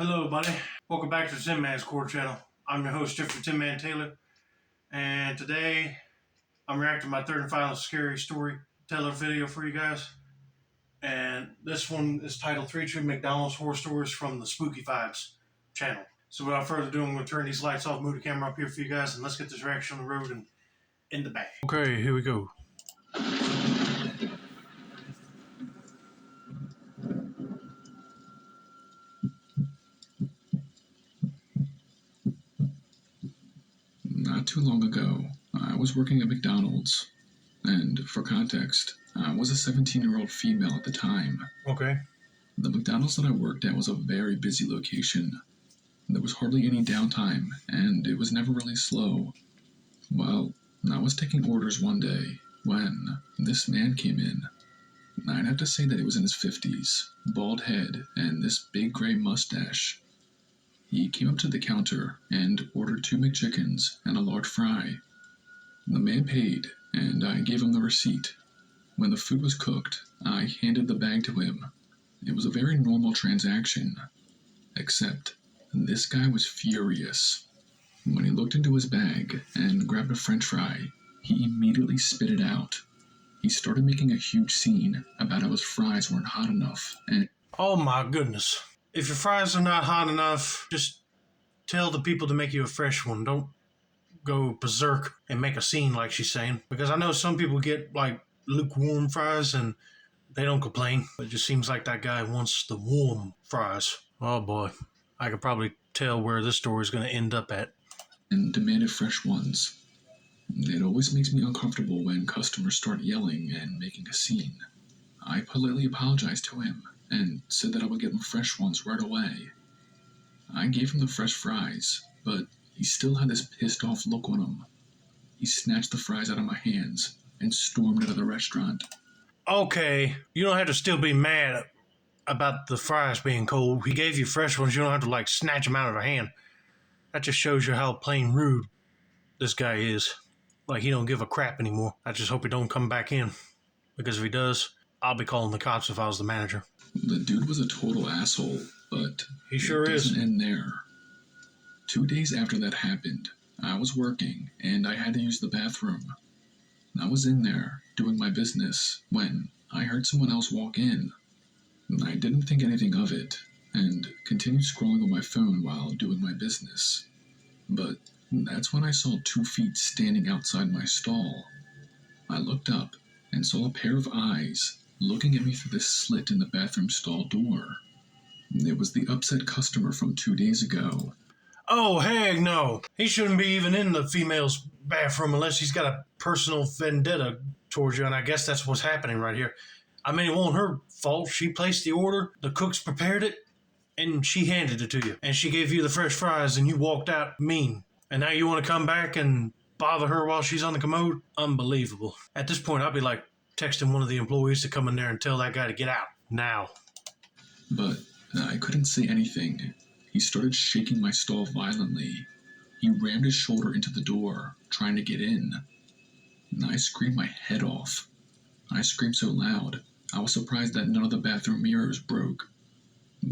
Hello, buddy. Welcome back to the Tin Man's Core channel. I'm your host, Jeffrey Tin Man Taylor, and today I'm reacting to my third and final scary story teller video for you guys. And this one is titled 3 True McDonald's Horror Stories from the Spooky Vibes channel. So without further ado, I'm going to turn these lights off, move the camera up here for you guys, and let's get this reaction on the road and in the bag. Okay, here we go. Not too long ago, I was working at McDonald's, and for context, I was a 17-year-old female at the time. Okay. The McDonald's that I worked at was a very busy location. There was hardly any downtime, and it was never really slow. Well, I was taking orders one day when this man came in. I'd have to say that he was in his 50s, bald head, and this big gray mustache. He came up to the counter and ordered 2 McChickens and a large fry. The man paid, and I gave him the receipt. When the food was cooked, I handed the bag to him. It was a very normal transaction, except this guy was furious. When he looked into his bag and grabbed a French fry, he immediately spit it out. He started making a huge scene about how his fries weren't hot enough, and Oh my goodness. If your fries are not hot enough, just tell the people to make you a fresh one. Don't go berserk and make a scene like she's saying. Because I know some people get like lukewarm fries and they don't complain. It just seems like that guy wants the warm fries. Oh boy. I could probably tell where this story is going to end up at. demanded fresh ones. It always makes me uncomfortable when customers start yelling and making a scene. I politely apologized to him and said that I would get him fresh ones right away. I gave him the fresh fries, but he still had this pissed off look on him. He snatched the fries out of my hands and stormed out of the restaurant. Okay, you don't have to still be mad about the fries being cold. He gave you fresh ones. You don't have to like snatch them out of her hand. That just shows you how plain rude this guy is. Like he don't give a crap anymore. I just hope he don't come back in. Because if he does, I'll be calling the cops if I was the manager. The dude was a total asshole, but He sure it is. doesn't end there. 2 days after that happened, I was working and I had to use the bathroom. I was in there doing my business when I heard someone else walk in. I didn't think anything of it and continued scrolling on my phone while doing my business. But that's when I saw 2 feet standing outside my stall. I looked up and saw a pair of eyes looking at me through the slit in the bathroom stall door. It was the upset customer from 2 days ago. Oh, heck no. He shouldn't be even in the female's bathroom unless he's got a personal vendetta towards you, and I guess that's what's happening right here. I mean, it wasn't her fault. She placed the order, the cooks prepared it, and she handed it to you. And she gave you the fresh fries, and you walked out mean. And now you want to come back and bother her while she's on the commode? Unbelievable. At this point, I'd be like texting one of the employees to come in there and tell that guy to get out now. But I couldn't say anything. He started shaking my stall violently. He rammed his shoulder into the door, trying to get in. I screamed my head off. I screamed so loud, I was surprised that none of the bathroom mirrors broke.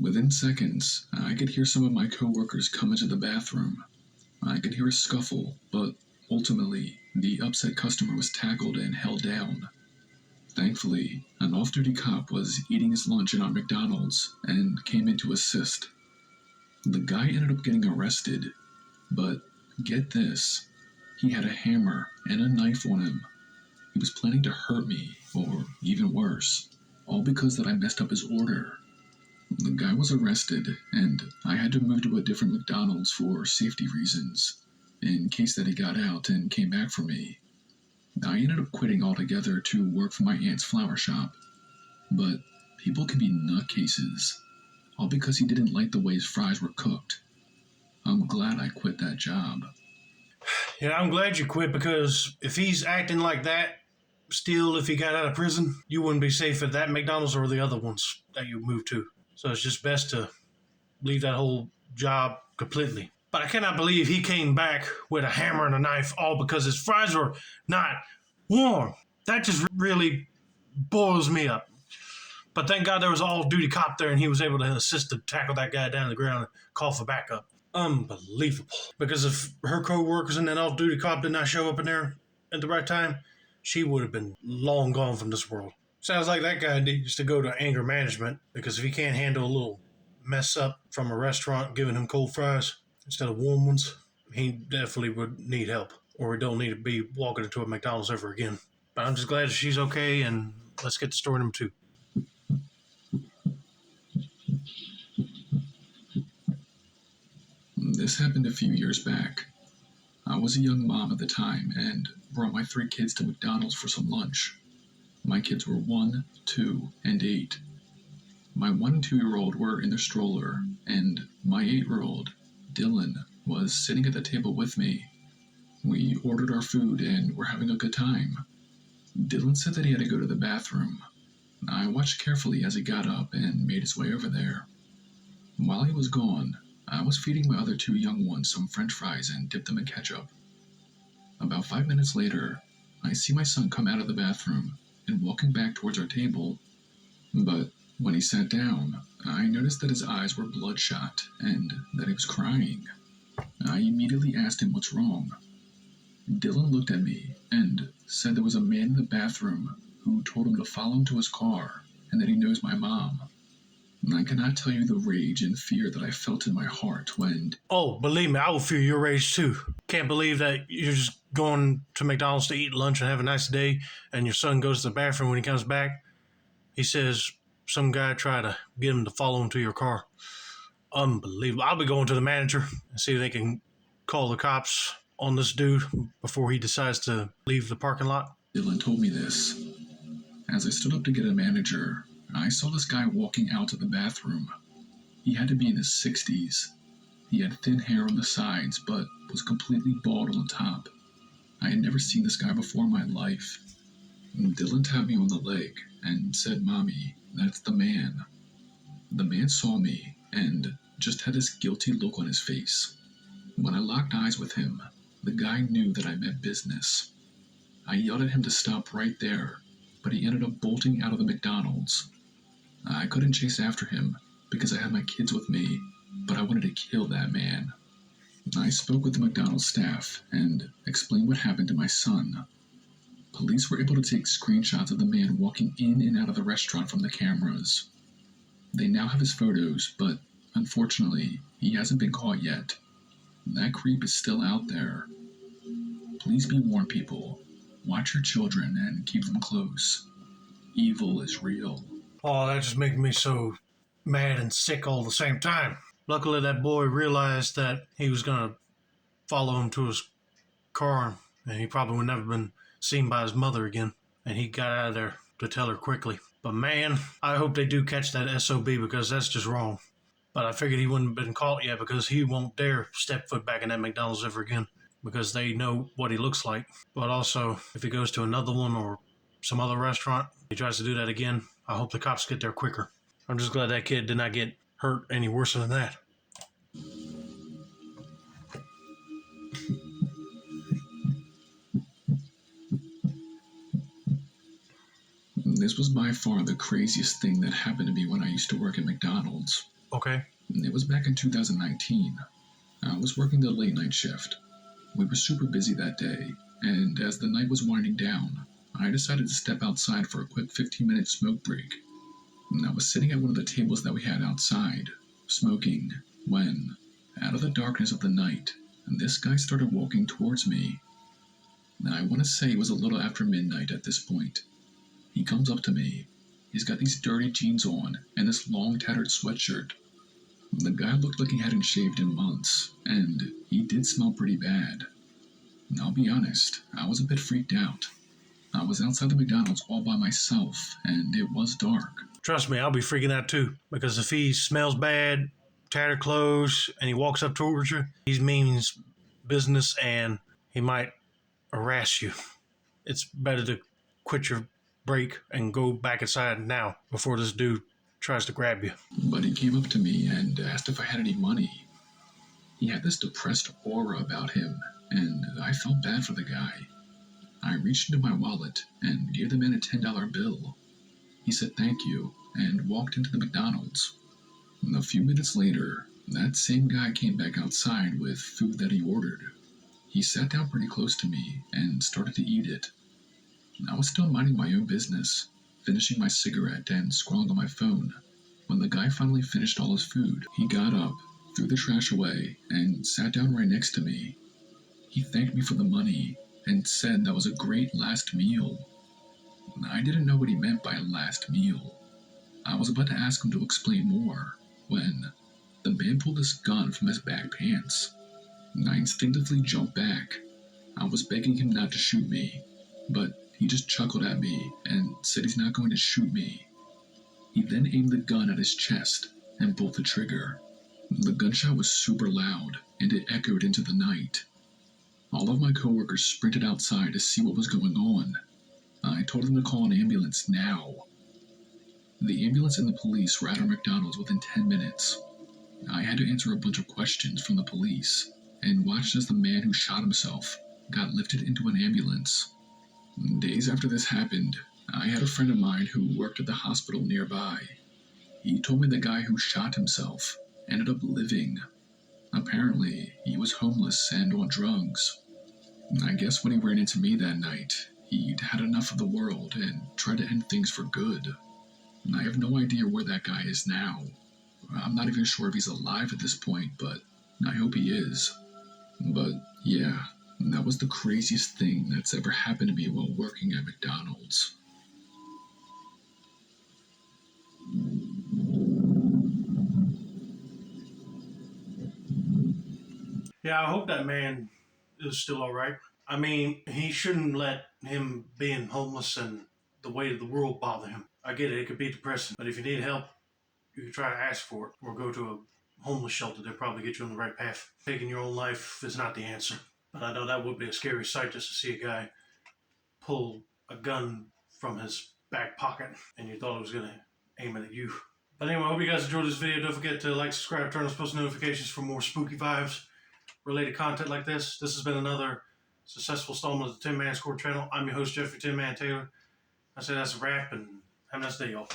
Within seconds, I could hear some of my coworkers come into the bathroom. I could hear a scuffle, but ultimately, the upset customer was tackled and held down. Thankfully, an off-duty cop was eating his lunch at our McDonald's and came in to assist. The guy ended up getting arrested, but get this, he had a hammer and a knife on him. He was planning to hurt me, or even worse, all because that I messed up his order. The guy was arrested, and I had to move to a different McDonald's for safety reasons, in case that he got out and came back for me. I ended up quitting altogether to work for my aunt's flower shop. But people can be nutcases, all because he didn't like the way his fries were cooked. I'm glad I quit that job. Yeah, I'm glad you quit because if he's acting like that, still, if he got out of prison, you wouldn't be safe at that McDonald's or the other ones that you moved to. So it's just best to leave that whole job completely. But I cannot believe he came back with a hammer and a knife all because his fries were not warm. That just really boils me up. But thank God there was an off-duty cop there, and he was able to assist to tackle that guy down to the ground and call for backup. Unbelievable. Because if her co-workers and that off-duty cop did not show up in there at the right time, she would have been long gone from this world. Sounds like that guy needs to go to anger management, because if he can't handle a little mess up from a restaurant giving him cold fries instead of warm ones, he definitely would need help, or he don't need to be walking into a McDonald's ever again. But I'm just glad that she's okay, and let's get to story number 2. This happened a few years back. I was a young mom at the time and brought my 3 kids to McDonald's for some lunch. My kids were 1, 2, and 8. My 1 and 2-year-old were in their stroller, and my 8-year-old, Dylan, was sitting at the table with me. We ordered our food and were having a good time. Dylan said that he had to go to the bathroom. I watched carefully as he got up and made his way over there. While he was gone, I was feeding my other 2 young ones some French fries and dipped them in ketchup. About 5 minutes later, I see my son come out of the bathroom and walking back towards our table. But when he sat down, I noticed that his eyes were bloodshot and that he was crying. I immediately asked him what's wrong. Dylan looked at me and said there was a man in the bathroom who told him to follow him to his car and that he knows my mom. I cannot tell you the rage and fear that I felt in my heart when... Oh, believe me, I will feel your rage too. Can't believe that you're just going to McDonald's to eat lunch and have a nice day, and your son goes to the bathroom. When he comes back, he says some guy tried to get him to follow him to your car. Unbelievable. I'll be going to the manager and see if they can call the cops on this dude before he decides to leave the parking lot. Dylan told me this. As I stood up to get a manager, I saw this guy walking out of the bathroom. He had to be in his 60s. He had thin hair on the sides, but was completely bald on the top. I had never seen this guy before in my life. Dylan tapped me on the leg and said, "Mommy, that's the man." The man saw me and just had this guilty look on his face. When I locked eyes with him, the guy knew that I meant business. I yelled at him to stop right there, but he ended up bolting out of the McDonald's. I couldn't chase after him because I had my kids with me, but I wanted to kill that man. I spoke with the McDonald's staff and explained what happened to my son. Police were able to take screenshots of the man walking in and out of the restaurant from the cameras. They now have his photos, but unfortunately, he hasn't been caught yet. That creep is still out there. Please be warned, people. Watch your children and keep them close. Evil is real. Oh, that just makes me so mad and sick all at the same time. Luckily, that boy realized that he was going to follow him to his car, and he probably would never been seen by his mother again. And he got out of there to tell her quickly. But man, I hope they do catch that SOB, because that's just wrong. But I figured he wouldn't have been caught yet, because he won't dare step foot back in that McDonald's ever again, because they know what he looks like. But also, if he goes to another one or some other restaurant, he tries to do that again, I hope the cops get there quicker. I'm just glad that kid did not get hurt any worse than that. This was by far the craziest thing that happened to me when I used to work at McDonald's. Okay. It was back in 2019. I was working the late night shift. We were super busy that day, and as the night was winding down, I decided to step outside for a quick 15-minute smoke break. And I was sitting at one of the tables that we had outside, smoking, when, out of the darkness of the night, this guy started walking towards me. Now, I want to say it was a little after midnight at this point. He comes up to me. He's got these dirty jeans on and this long tattered sweatshirt. The guy looked like he hadn't shaved in months, and he did smell pretty bad. I'll be honest, I was a bit freaked out. I was outside the McDonald's all by myself, and it was dark. Trust me, I'll be freaking out too, because if he smells bad, tattered clothes, and he walks up towards you, he means business and he might harass you. It's better to quit your break and go back inside now before this dude tries to grab you. But he came up to me and asked if I had any money. He had this depressed aura about him, and I felt bad for the guy. I reached into my wallet and gave the man a $10 bill. He said thank you and walked into the McDonald's. A few minutes later, that same guy came back outside with food that he ordered. He sat down pretty close to me and started to eat it. I was still minding my own business, finishing my cigarette and scrolling on my phone. When the guy finally finished all his food, he got up, threw the trash away, and sat down right next to me. He thanked me for the money and said that was a great last meal. I didn't know what he meant by last meal. I was about to ask him to explain more when the man pulled his gun from his back pants. I instinctively jumped back. I was begging him not to shoot me, but he just chuckled at me and said he's not going to shoot me. He then aimed the gun at his chest and pulled the trigger. The gunshot was super loud and it echoed into the night. All of my coworkers sprinted outside to see what was going on. I told them to call an ambulance now. The ambulance and the police were at our McDonald's within 10 minutes. I had to answer a bunch of questions from the police and watched as the man who shot himself got lifted into an ambulance. Days after this happened, I had a friend of mine who worked at the hospital nearby. He told me the guy who shot himself ended up living. Apparently, he was homeless and on drugs. I guess when he ran into me that night, he'd had enough of the world and tried to end things for good. I have no idea where that guy is now. I'm not even sure if he's alive at this point, but I hope he is. But yeah, that was the craziest thing that's ever happened to me while working at McDonald's. Yeah, I hope that man is still all right. I mean, he shouldn't let him being homeless and the weight of the world bother him. I get it, it could be depressing, but if you need help, you can try to ask for it or go to a homeless shelter. They'll probably get you on the right path. Taking your own life is not the answer. But I know that would be a scary sight just to see a guy pull a gun from his back pocket and you thought it was going to aim it at you. But anyway, I hope you guys enjoyed this video. Don't forget to like, subscribe, turn on post notifications for more spooky vibes related content like this. This has been another successful installment of the Tin Man Score channel. I'm your host, Jeffrey Tin Man Taylor. I say that's a wrap, and have a nice day, y'all.